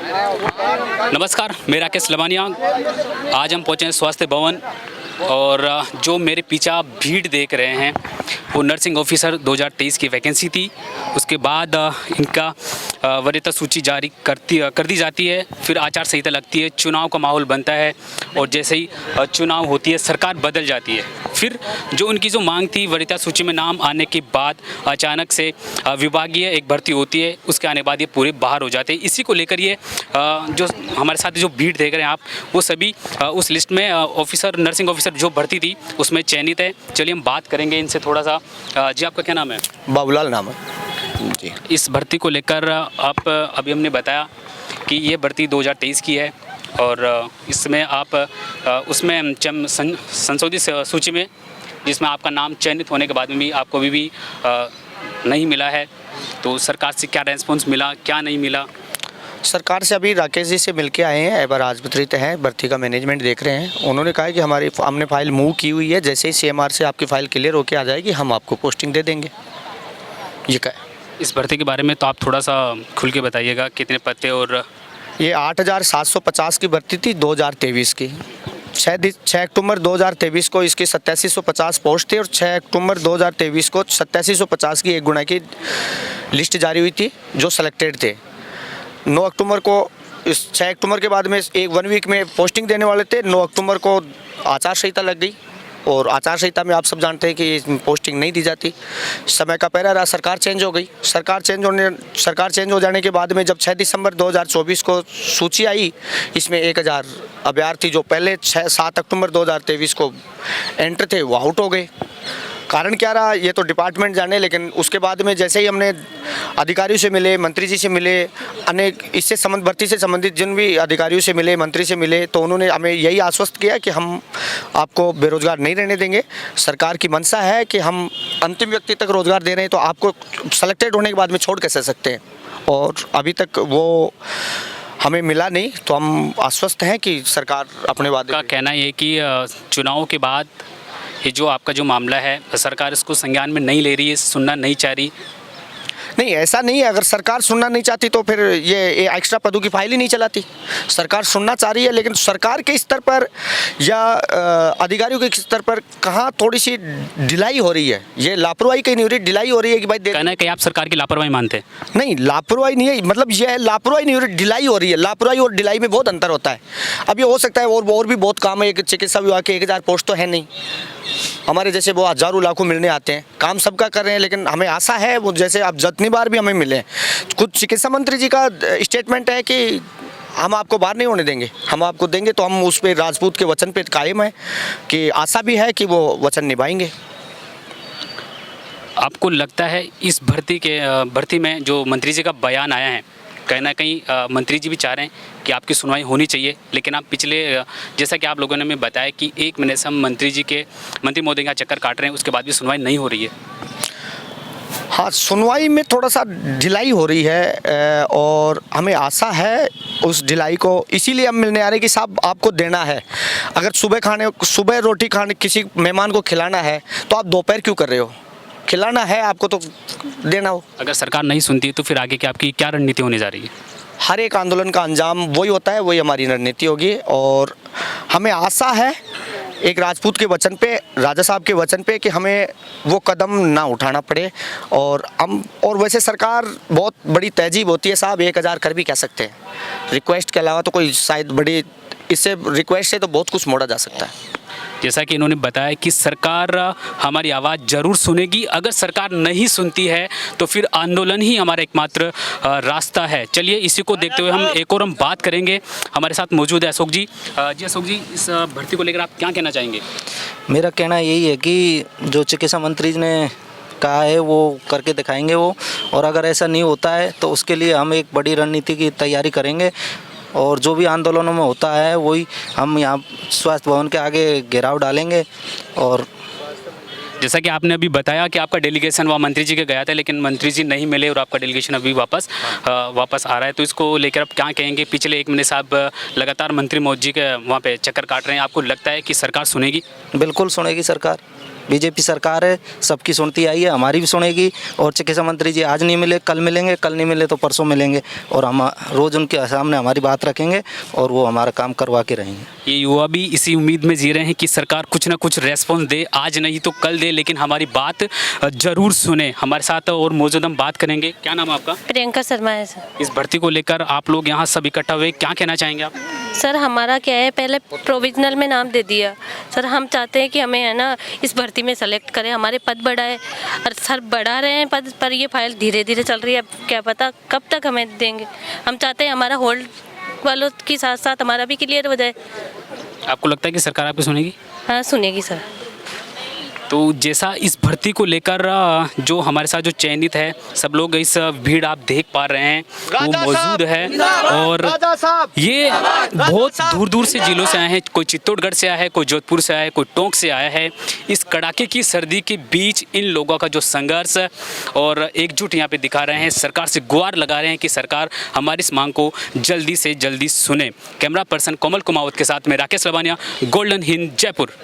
नमस्कार, मैं राकेश लवानिया। आज हम पहुँचे हैं स्वास्थ्य भवन और जो मेरे पीछे आप भीड़ देख रहे हैं वो नर्सिंग ऑफिसर 2023 की वैकेंसी थी। उसके बाद इनका वरीयता सूची जारी कर दी जाती है, फिर आचार संहिता लगती है, चुनाव का माहौल बनता है और जैसे ही चुनाव होती है सरकार बदल जाती है। फिर जो उनकी जो मांग थी वरीयता सूची में नाम आने के बाद अचानक से विभागीय एक भर्ती होती है, उसके आने बाद ये पूरे बाहर हो जाते हैं। इसी को लेकर ये जो हमारे साथ जो भीड़ देख रहे हैं आप, वो सभी उस लिस्ट में ऑफिसर नर्सिंग ऑफिसर जो भर्ती थी उसमें चयनित है। चलिए हम बात करेंगे इनसे थोड़ा सा। जी, आपका क्या नाम है? बाबूलाल नाम है जी। इस भर्ती को लेकर आप अभी हमने बताया कि ये भर्ती 2023 की है और इसमें आप उसमें संशोधित सूची में जिसमें आपका नाम चयनित होने के बाद में भी आपको अभी भी नहीं मिला है, तो सरकार से क्या रेस्पॉन्स मिला, क्या नहीं मिला? सरकार से अभी राकेश जी से मिलके आए हैं, एबार आजपत्रित हैं, भर्ती का मैनेजमेंट देख रहे हैं। उन्होंने कहा कि हमने फाइल मूव की हुई है, जैसे ही CMR से आपकी फ़ाइल क्लियर होके आ जाएगी हम आपको पोस्टिंग दे देंगे, ये कहा। इस भर्ती के बारे में तो आप थोड़ा सा खुल के बताइएगा, कितने पद थे? और ये 8,750 की भर्ती थी 2023 की। 6 अक्टूबर 2023 को इसकी 8750 पोस्ट थे और 6 अक्टूबर 2023 को 8750 की 1 गुना की लिस्ट जारी हुई थी जो सेलेक्टेड थे। 9 अक्टूबर को इस 6 अक्टूबर के बाद में 1 वीक में पोस्टिंग देने वाले थे। 9 अक्टूबर को आचार संहिता लग गई और आचार संहिता में आप सब जानते हैं कि पोस्टिंग नहीं दी जाती। समय का पहरा रहा, सरकार चेंज हो गई। सरकार चेंज हो जाने के बाद में जब 6 दिसंबर 2024 को सूची आई, इसमें 1000 अभ्यर्थी जो पहले 7 अक्टूबर 2023 को एंटर थे वो आउट हो गए। कारण क्या रहा ये तो डिपार्टमेंट जाने, लेकिन उसके बाद में जैसे ही हमने अधिकारियों से मिले, मंत्री जी से मिले, अनेक इससे भर्ती से संबंधित जिन भी अधिकारियों से मिले, मंत्री से मिले, तो उन्होंने हमें यही आश्वस्त किया कि हम आपको बेरोजगार नहीं रहने देंगे। सरकार की मंशा है कि हम अंतिम व्यक्ति तक रोजगार दे रहे हैं, तो आपको सेलेक्टेड होने के बाद में छोड़ कैसे सकते हैं। और अभी तक वो हमें मिला नहीं, तो हम आश्वस्त हैं कि सरकार अपने वादे का कहना ये कि चुनाव के बाद ये जो आपका जो मामला है सरकार इसको संज्ञान में नहीं ले रही है, सुनना नहीं चाह रही। नहीं, ऐसा नहीं है। अगर सरकार सुनना नहीं चाहती तो फिर ये एक्स्ट्रा पदों की फाइल ही नहीं चलाती। सरकार सुनना चाह रही है, लेकिन सरकार के स्तर पर या अधिकारियों के स्तर पर कहाँ थोड़ी सी ढिलाई हो रही है। ये लापरवाही कहीं नहीं हो रही, ढिलाई हो रही है कि भाई कहना है कि आप सरकार की लापरवाही मानते हैं? नहीं, लापरवाही नहीं है, मतलब ये है लापरवाही नहीं हो रही, ढिलाई हो रही है। लापरवाही और ढिलाई में बहुत अंतर होता है। अब ये हो सकता है और भी बहुत काम है। एक चिकित्सा विभाग के 1000 पोस्ट तो है नहीं, हमारे जैसे वो हजारों लाखों मिलने आते हैं। काम सबका कर रहे हैं, लेकिन हमें आशा है वो जैसे अब जितनी बार भी हमें मिले, कुछ चिकित्सा मंत्री जी का स्टेटमेंट है कि हम आपको बाहर नहीं होने देंगे, हम आपको देंगे, तो हम उस पर राजपूत के वचन पे कायम है कि आशा भी है कि वो वचन निभाएंगे। आपको लगता है इस भर्ती में जो मंत्री जी का बयान आया है, कहीं ना कहीं मंत्री जी भी चाह रहे हैं कि आपकी सुनवाई होनी चाहिए, लेकिन आप पिछले जैसा कि आप लोगों ने हमें बताया कि 1 महीने से हम मंत्री महोदय का चक्कर काट रहे हैं, उसके बाद भी सुनवाई नहीं हो रही है। हाँ, सुनवाई में थोड़ा सा ढिलाई हो रही है और हमें आशा है उस ढिलाई को इसीलिए हम मिलने आ रहे हैं कि साहब आपको देना है। अगर सुबह रोटी खाने किसी मेहमान को खिलाना है तो आप दोपहर क्यों कर रहे हो? खिलाना है आपको तो देना हो। अगर सरकार नहीं सुनती तो फिर आगे की आपकी क्या रणनीति होने जा रही है? हर एक आंदोलन का अंजाम वही होता है, वही हमारी रणनीति होगी। और हमें आशा है एक राजपूत के वचन पे, राजा साहब के वचन पे, कि हमें वो कदम ना उठाना पड़े। और वैसे सरकार बहुत बड़ी तहजीब होती है साहब, 1000 कर भी कह सकते हैं। रिक्वेस्ट के अलावा तो कोई शायद बड़ी, इससे रिक्वेस्ट से तो बहुत कुछ मोड़ा जा सकता है। जैसा कि इन्होंने बताया कि सरकार हमारी आवाज़ ज़रूर सुनेगी, अगर सरकार नहीं सुनती है तो फिर आंदोलन ही हमारा एकमात्र रास्ता है। चलिए इसी को देखते हुए हम बात करेंगे। हमारे साथ मौजूद है अशोक जी। जी अशोक जी, इस भर्ती को लेकर आप क्या कहना चाहेंगे? मेरा कहना यही है कि जो चिकित्सा मंत्री ने कहा है वो करके दिखाएंगे वो, और अगर ऐसा नहीं होता है तो उसके लिए हम एक बड़ी रणनीति की तैयारी करेंगे और जो भी आंदोलनों में होता है वही हम यहाँ स्वास्थ्य भवन के आगे घेराव डालेंगे। और जैसा कि आपने अभी बताया कि आपका डेलीगेशन वहाँ मंत्री जी के गया था, लेकिन मंत्री जी नहीं मिले और आपका डेलीगेशन अभी वापस आ रहा है, तो इसको लेकर आप क्या कहेंगे? पिछले 1 महीने से आप लगातार मंत्री महोदय जी के वहाँ पे चक्कर काट रहे हैं, आपको लगता है कि सरकार सुनेगी? बिल्कुल सुनेगी सरकार। बीजेपी सरकार है, सबकी सुनती आई है, हमारी भी सुनेगी। और चिकित्सा मंत्री जी आज नहीं मिले कल मिलेंगे, कल नहीं मिले तो परसों मिलेंगे, और हम रोज़ उनके सामने हमारी बात रखेंगे और वो हमारा काम करवा के रहेंगे। ये युवा भी इसी उम्मीद में जी रहे हैं कि सरकार कुछ ना कुछ रेस्पॉन्स दे, आज नहीं तो कल दे, लेकिन हमारी बात ज़रूर सुने। हमारे साथ और मौजूद हम बात करेंगे। क्या नाम है आपका? प्रियंका शर्मा है सर। इस भर्ती को लेकर आप लोग यहाँ सब इकट्ठा हुए, क्या कहना चाहेंगे आप? सर हमारा क्या है, पहले प्रोविजनल में नाम दे दिया सर, हम चाहते हैं कि हमें है ना इस भर्ती में सेलेक्ट करें, हमारे पद बढ़ाए। और सर बढ़ा रहे हैं पद, पर ये फाइल धीरे धीरे चल रही है, अब क्या पता कब तक हमें देंगे। हम चाहते हैं हमारा होल्ड वालों के साथ साथ हमारा भी क्लियर हो जाए। आपको लगता है कि सरकार आपकी सुनेगी? हाँ सुनेगी सर। तो जैसा इस भर्ती को लेकर जो हमारे साथ जो चयनित है, सब लोग इस भीड़ आप देख पा रहे हैं वो मौजूद है, और ये बहुत दूर दूर से जिलों से आए हैं। कोई चित्तौड़गढ़ से आया है, कोई जोधपुर से आया है, कोई टोंक से आया है। इस कड़ाके की सर्दी के बीच इन लोगों का जो संघर्ष और एकजुट यहाँ पे दिखा रहे हैं, सरकार से गुहार लगा रहे हैं कि सरकार हमारी इस मांग को जल्दी से जल्दी सुने। कैमरा पर्सन कोमल कुमावत के साथ में राकेश लवानिया, गोल्डन हिंद, जयपुर।